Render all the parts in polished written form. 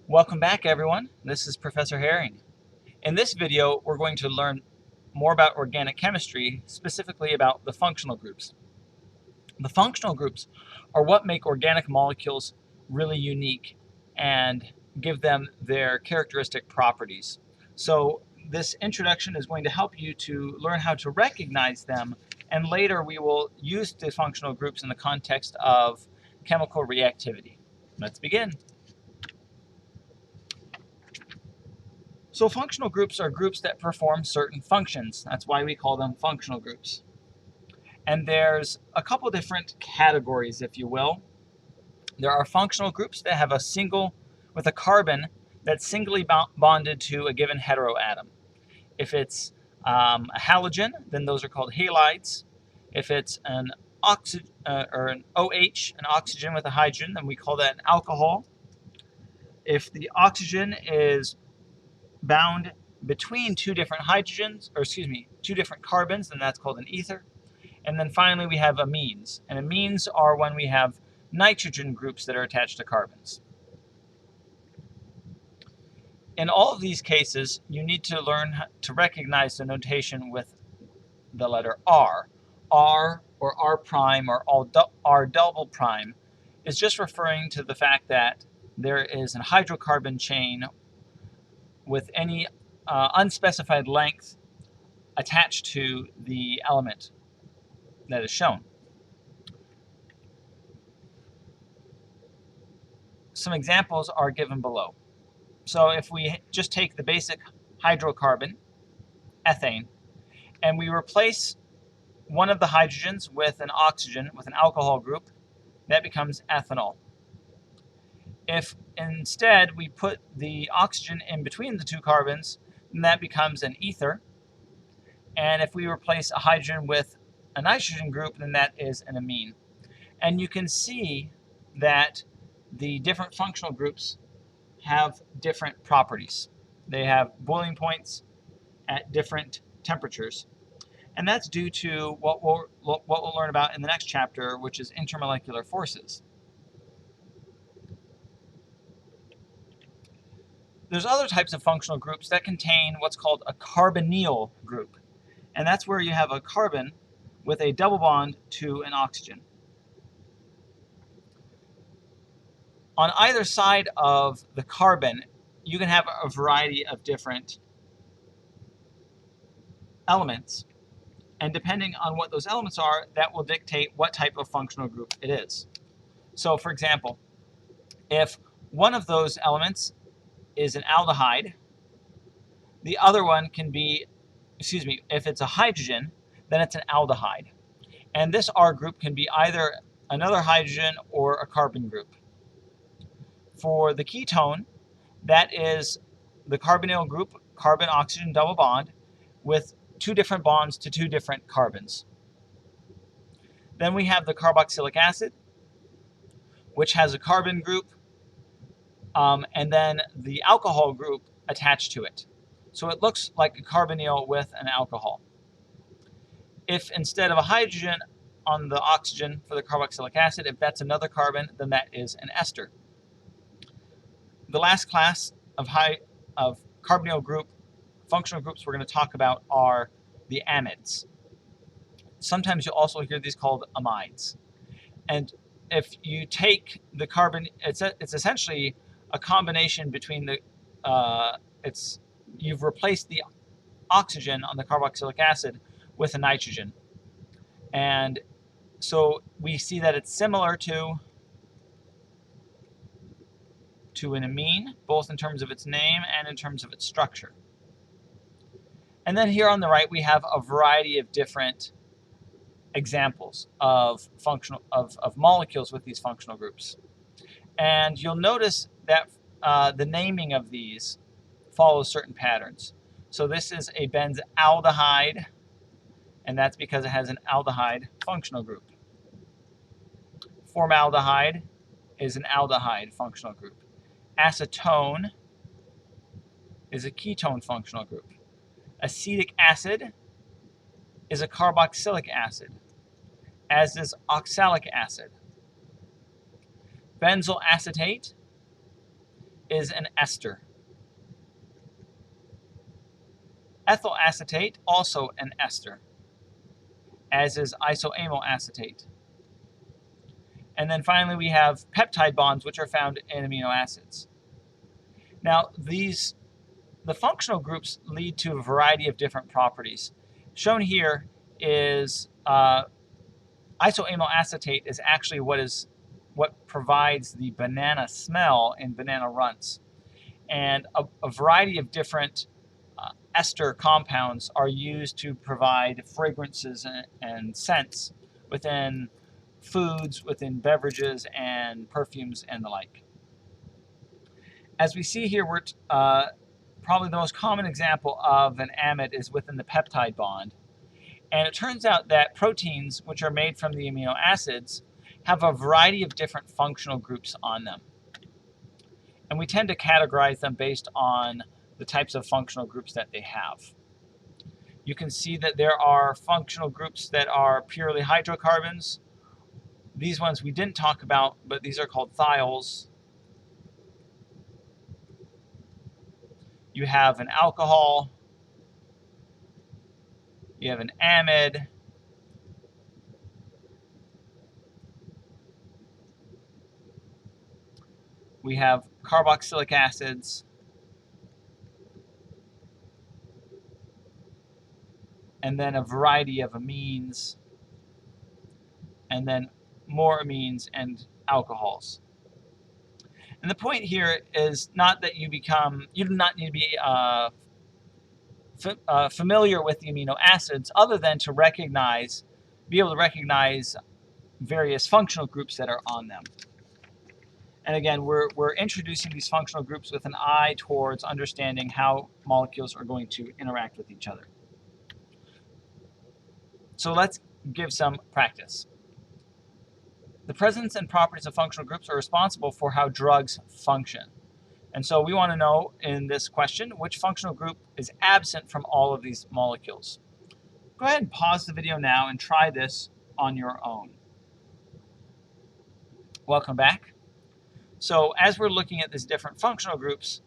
Welcome back, everyone. This is Professor Herring. In this video, we're going to learn more about organic chemistry, specifically about the functional groups. The functional groups are what make organic molecules really unique and give them their characteristic properties. So this introduction is going to help you to learn how to recognize them, and later we will use the functional groups in the context of chemical reactivity. Let's begin. So functional groups are groups that perform certain functions. That's why we call them functional groups. And there's a couple different categories, if you will. There are functional groups that have with a carbon that's singly bonded to a given heteroatom. If it's a halogen, then those are called halides. If it's an OH, an oxygen with a hydrogen, then we call that an alcohol. If the oxygen is bound between two different carbons, and that's called an ether. And then finally we have amines. And amines are when we have nitrogen groups that are attached to carbons. In all of these cases, you need to learn to recognize the notation with the letter R. R or R prime or R double prime is just referring to the fact that there is a hydrocarbon chain with any unspecified length attached to the element that is shown. Some examples are given below. So if we just take the basic hydrocarbon, ethane, and we replace one of the hydrogens with an oxygen, with an alcohol group, that becomes ethanol. If instead we put the oxygen in between the two carbons, then that becomes an ether. And if we replace a hydrogen with a nitrogen group, then that is an amine. And you can see that the different functional groups have different properties. They have boiling points at different temperatures. And that's due to what we'll learn about in the next chapter, which is intermolecular forces. There's other types of functional groups that contain what's called a carbonyl group. And that's where you have a carbon with a double bond to an oxygen. On either side of the carbon, you can have a variety of different elements. And depending on what those elements are, that will dictate what type of functional group it is. So for example, if one of those elements is an aldehyde, the other one can be, if it's a hydrogen, then it's an aldehyde. And this R group can be either another hydrogen or a carbon group. For the ketone, that is the carbonyl group, carbon-oxygen double bond, with two different bonds to two different carbons. Then we have the carboxylic acid, which has a carbon group, and then the alcohol group attached to it. So it looks like a carbonyl with an alcohol. If instead of a hydrogen on the oxygen for the carboxylic acid, if that's another carbon, then that is an ester. The last class of carbonyl group functional groups we're going to talk about are the amides. Sometimes you'll also hear these called amides. And if you take the carbon, it's essentially a combination between you've replaced the oxygen on the carboxylic acid with a nitrogen. And so we see that it's similar to an amine, both in terms of its name and in terms of its structure. And then here on the right, we have a variety of different examples of molecules with these functional groups. And you'll notice that the naming of these follows certain patterns. So this is a benzaldehyde, and that's because it has an aldehyde functional group. Formaldehyde is an aldehyde functional group. Acetone is a ketone functional group. Acetic acid is a carboxylic acid, as is oxalic acid. Benzyl acetate is an ester. Ethyl acetate, also an ester, as is isoamyl acetate. And then finally we have peptide bonds, which are found in amino acids. Now the functional groups lead to a variety of different properties. Shown here is isoamyl acetate is actually what provides the banana smell in banana runts. And a variety of different ester compounds are used to provide fragrances and scents within foods, within beverages and perfumes and the like. As we see here, we're probably the most common example of an amide is within the peptide bond. And it turns out that proteins, which are made from the amino acids, have a variety of different functional groups on them. And we tend to categorize them based on the types of functional groups that they have. You can see that there are functional groups that are purely hydrocarbons. These ones we didn't talk about, but these are called thiols. You have an alcohol. You have an amide. We have carboxylic acids. And then a variety of amines. And then more amines and alcohols. And the point here is not that you do not need to be familiar with the amino acids, other than to be able to recognize various functional groups that are on them. And again, we're introducing these functional groups with an eye towards understanding how molecules are going to interact with each other. So let's give some practice. The presence and properties of functional groups are responsible for how drugs function. And so we want to know in this question which functional group is absent from all of these molecules. Go ahead and pause the video now and try this on your own. Welcome back. So as we're looking at these different functional groups,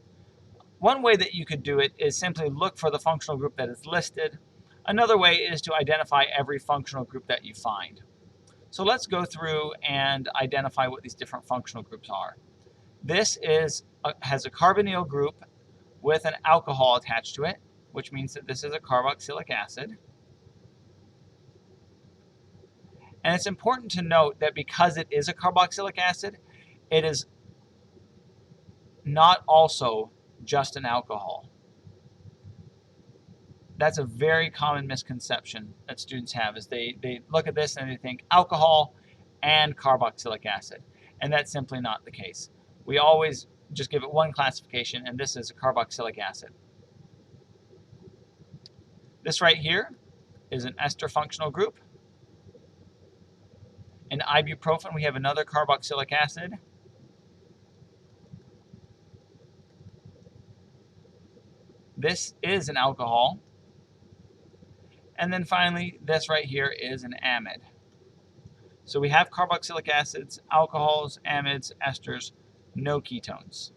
one way that you could do it is simply look for the functional group that is listed. Another way is to identify every functional group that you find. So let's go through and identify what these different functional groups are. This has a carbonyl group with an alcohol attached to it, which means that this is a carboxylic acid. And it's important to note that because it is a carboxylic acid, it is not also just an alcohol. That's a very common misconception that students have, is they look at this and they think alcohol and carboxylic acid. And that's simply not the case. We always just give it one classification, and this is a carboxylic acid. This right here is an ester functional group. In ibuprofen, we have another carboxylic acid. This is an alcohol. And then finally, this right here is an amide. So we have carboxylic acids, alcohols, amides, esters, no ketones.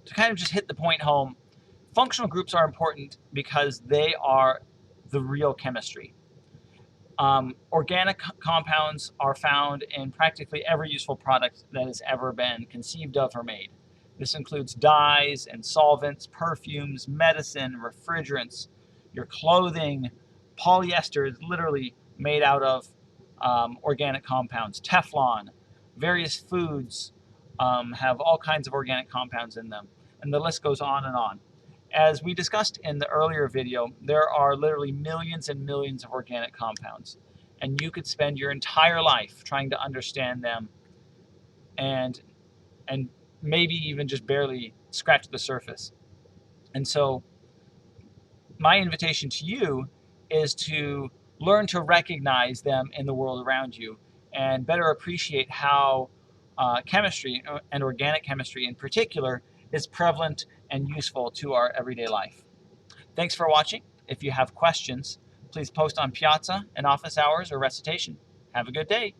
To kind of just hit the point home, functional groups are important because they are the real chemistry. Organic compounds are found in practically every useful product that has ever been conceived of or made. This includes dyes and solvents, perfumes, medicine, refrigerants, your clothing. Polyester is literally made out of organic compounds. Teflon, various foods have all kinds of organic compounds in them, and the list goes on and on. As we discussed in the earlier video, there are literally millions and millions of organic compounds, and you could spend your entire life trying to understand them and maybe even just barely scratch the surface. And so my invitation to you is to learn to recognize them in the world around you and better appreciate how chemistry, and organic chemistry in particular, is prevalent and useful to our everyday life. Thanks for watching. If you have questions, please post on Piazza in office hours or recitation. Have a good day.